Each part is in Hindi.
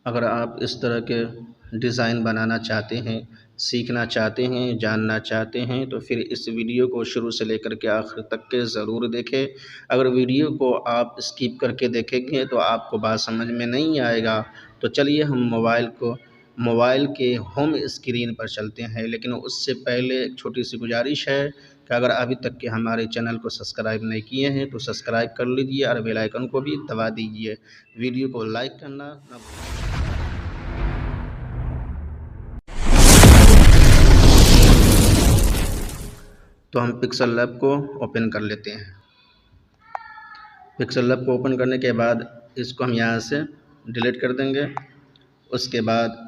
अगर आप इस तरह के डिज़ाइन बनाना चाहते हैं, सीखना चाहते हैं, जानना चाहते हैं तो फिर इस वीडियो को शुरू से लेकर के आखिर तक के ज़रूर देखें। अगर वीडियो को आप स्किप करके देखेंगे तो आपको बात समझ में नहीं आएगा। तो चलिए हम मोबाइल के होम स्क्रीन पर चलते हैं, लेकिन उससे पहले एक छोटी सी गुजारिश है कि अगर अभी तक के हमारे चैनल को सब्सक्राइब नहीं किए हैं तो सब्सक्राइब कर लीजिए और बेल आइकन को भी दबा दीजिए। वीडियो को लाइक करना ना भूलिए। तो हम पिक्सल लैब को ओपन कर लेते हैं। पिक्सल लैब को ओपन करने के बाद इसको हम यहाँ से डिलीट कर देंगे। उसके बाद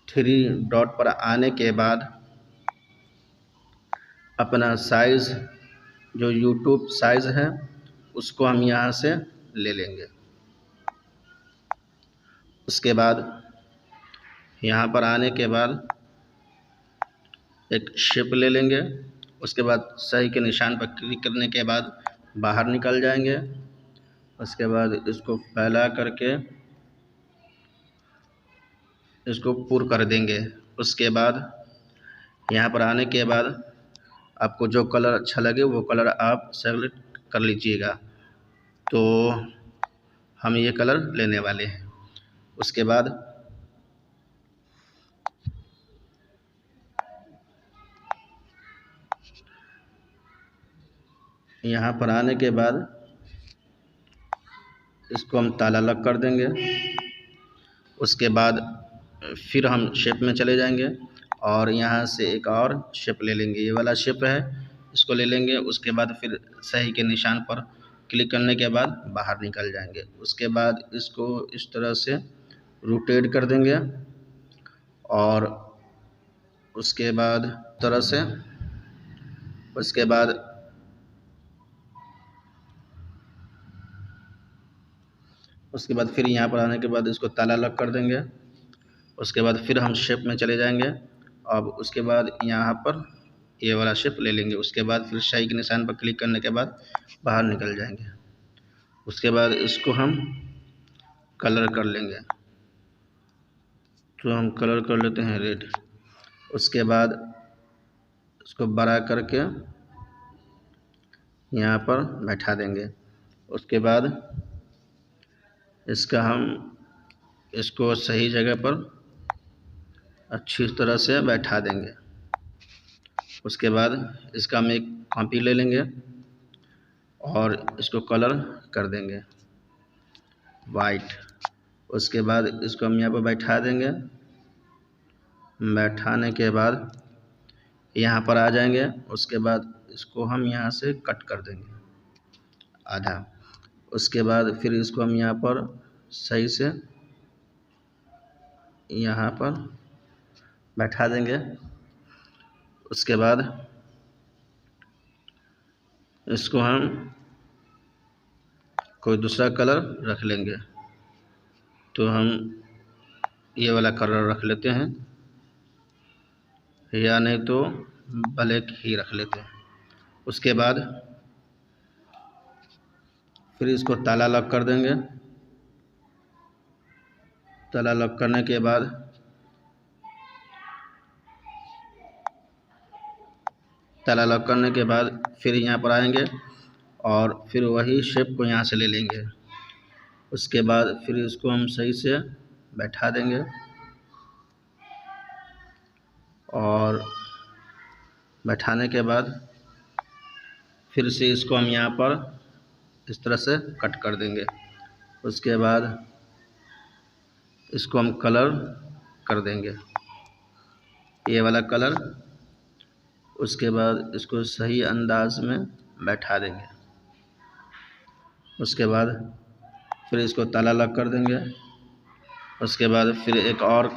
3 डॉट पर आने के बाद अपना साइज़ जो यूट्यूब साइज़ है उसको हम यहाँ से ले लेंगे। उसके बाद यहाँ पर आने के बाद एक शेप ले लेंगे। उसके बाद सही के निशान पर क्लिक करने के बाद बाहर निकल जाएंगे। उसके बाद इसको फैला करके इसको पूर्ण कर देंगे। उसके बाद यहाँ पर आने के बाद आपको जो कलर अच्छा लगे वो कलर आप सेलेक्ट कर लीजिएगा। तो हम ये कलर लेने वाले हैं। उसके बाद यहाँ पर आने के बाद इसको हम ताला लॉक कर देंगे। उसके बाद फिर हम शेप में चले जाएंगे और यहाँ से एक और शेप ले लेंगे। ये वाला शेप है, इसको ले लेंगे। उसके बाद फिर सही के निशान पर क्लिक करने के बाद बाहर निकल जाएंगे। उसके बाद इसको इस तरह से रोटेट कर देंगे और उसके बाद तरह से उसके बाद फिर यहाँ पर आने के बाद इसको ताला लॉक कर देंगे। उसके बाद फिर हम शेप में चले जाएंगे। अब उसके बाद यहाँ पर ये वाला शेप ले लेंगे। उसके बाद फिर सही के निशान पर क्लिक करने के बाद बाहर निकल जाएंगे। उसके बाद इसको हम कलर कर लेंगे। तो हम कलर कर लेते हैं रेड। उसके बाद इसको बड़ा करके यहाँ पर बैठा देंगे। उसके बाद इसको सही जगह पर अच्छी तरह से बैठा देंगे। उसके बाद इसका हम एक कॉपी ले लेंगे और इसको कलर कर देंगे वाइट। उसके बाद इसको हम यहाँ पर बैठा देंगे। बैठाने के बाद यहाँ पर आ जाएंगे। उसके बाद इसको हम यहाँ से कट कर देंगे आधा। उसके बाद फिर इसको हम यहाँ पर सही से यहाँ पर बैठा देंगे। उसके बाद इसको हम कोई दूसरा कलर रख लेंगे। तो हम ये वाला कलर रख लेते हैं या नहीं तो ब्लैक ही रख लेते हैं। उसके बाद फिर इसको ताला लॉक कर देंगे। ताला लॉक करने के बाद फिर यहाँ पर आएंगे और फिर वही शेप को यहाँ से ले लेंगे। उसके बाद फिर इसको हम सही से बैठा देंगे और बैठाने के बाद फिर से इसको हम यहाँ पर इस तरह से कट कर देंगे। उसके बाद इसको हम कलर कर देंगे ये वाला कलर। उसके बाद इसको सही अंदाज में बैठा देंगे। उसके बाद फिर इसको ताला लॉक कर देंगे। उसके बाद फिर एक और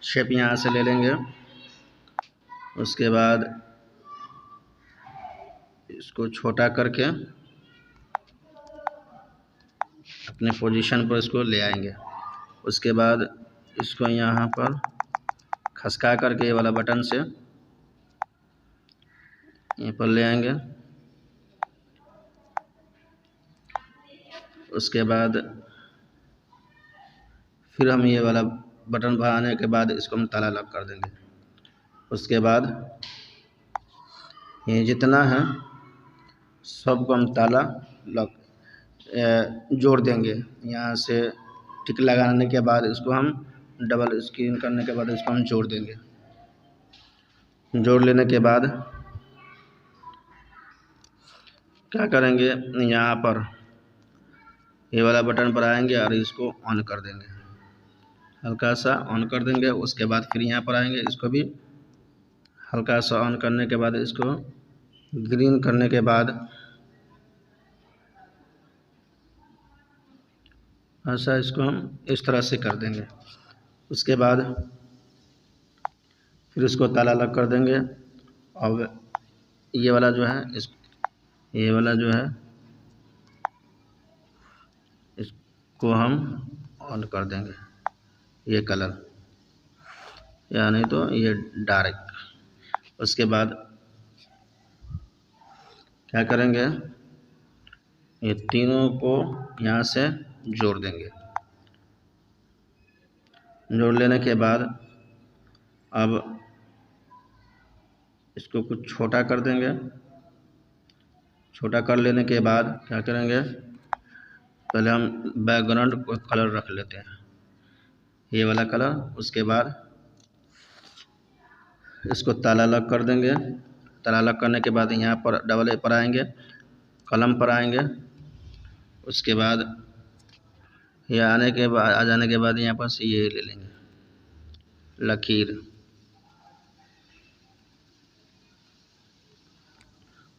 शेप यहाँ से ले लेंगे। उसके बाद इसको छोटा करके अपने पोजीशन पर इसको ले आएंगे। उसके बाद इसको यहाँ पर खसका करके ये वाला बटन से यहाँ पर ले आएंगे। उसके बाद फिर हम ये वाला बटन बढ़ाने के बाद इसको हम ताला लॉक कर देंगे। उसके बाद ये जितना है सबको हम ताला लॉक जोड़ देंगे। यहाँ से टिक लगाने के बाद इसको हम डबल स्क्रीन करने के बाद इसको हम जोड़ देंगे। जोड़ लेने के बाद क्या करेंगे, यहाँ पर ये वाला बटन पर आएंगे और इसको ऑन कर देंगे, हल्का सा ऑन कर देंगे। उसके बाद फिर यहाँ पर आएंगे, इसको भी हल्का सा ऑन करने के बाद इसको ग्रीन करने के बाद ऐसा इसको हम इस तरह से कर देंगे। उसके बाद फिर इसको ताला लॉक कर देंगे। अब ये वाला जो है ये वाला जो है इसको हम ऑन कर देंगे, ये कलर या नहीं तो ये डार्क। उसके बाद क्या करेंगे, ये तीनों को यहाँ से जोड़ देंगे। जोड़ लेने के बाद अब इसको कुछ छोटा कर देंगे। छोटा कर लेने के बाद क्या करेंगे, पहले हम बैकग्राउंड को कलर रख लेते हैं, ये वाला कलर। उसके बाद इसको ताला लॉक कर देंगे। ताला लॉक करने के बाद यहाँ पर डबल ए पर आएंगे, कलम पर आएंगे। उसके बाद ये आने के बाद आ जाने के बाद यहाँ पर से ये ले लेंगे लकीर।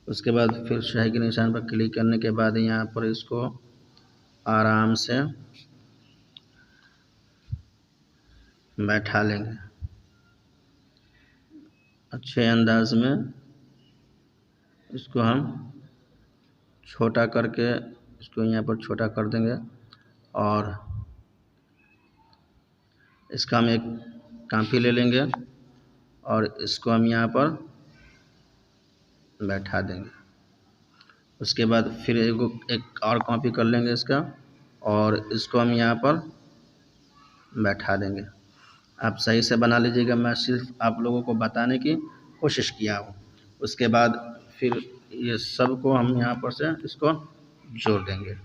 उसके बाद फिर शाही के निशान पर क्लिक करने के बाद यहाँ पर इसको आराम से बैठा लेंगे, अच्छे अंदाज में। इसको हम छोटा करके इसको यहाँ पर छोटा कर देंगे और इसका हम एक कापी ले लेंगे और इसको हम यहाँ पर बैठा देंगे। उसके बाद फिर एक और कॉपी कर लेंगे इसका और इसको हम यहाँ पर बैठा देंगे। आप सही से बना लीजिएगा, मैं सिर्फ आप लोगों को बताने की कोशिश किया हूँ। उसके बाद फिर ये सब को हम यहाँ पर से इसको जोड़ देंगे।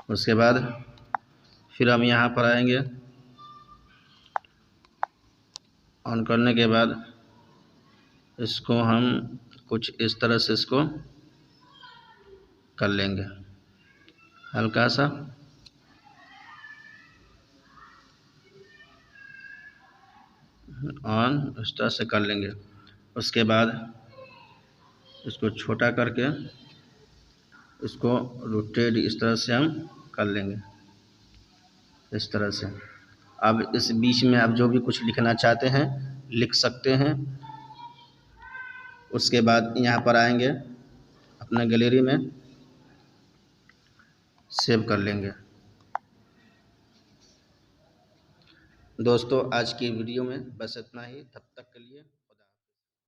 उसके बाद फिर हम यहाँ पर आएंगे, ऑन करने के बाद इसको हम कुछ इस तरह से इसको कर लेंगे, हल्का सा ऑन इस तरह से कर लेंगे। उसके बाद इसको छोटा करके इसको रोटेट इस तरह से हम कर लेंगे, इस तरह से। अब इस बीच में आप जो भी कुछ लिखना चाहते हैं लिख सकते हैं। उसके बाद यहाँ पर आएंगे, अपने गैलरी में सेव कर लेंगे। दोस्तों आज की वीडियो में बस इतना ही, तब तक के लिए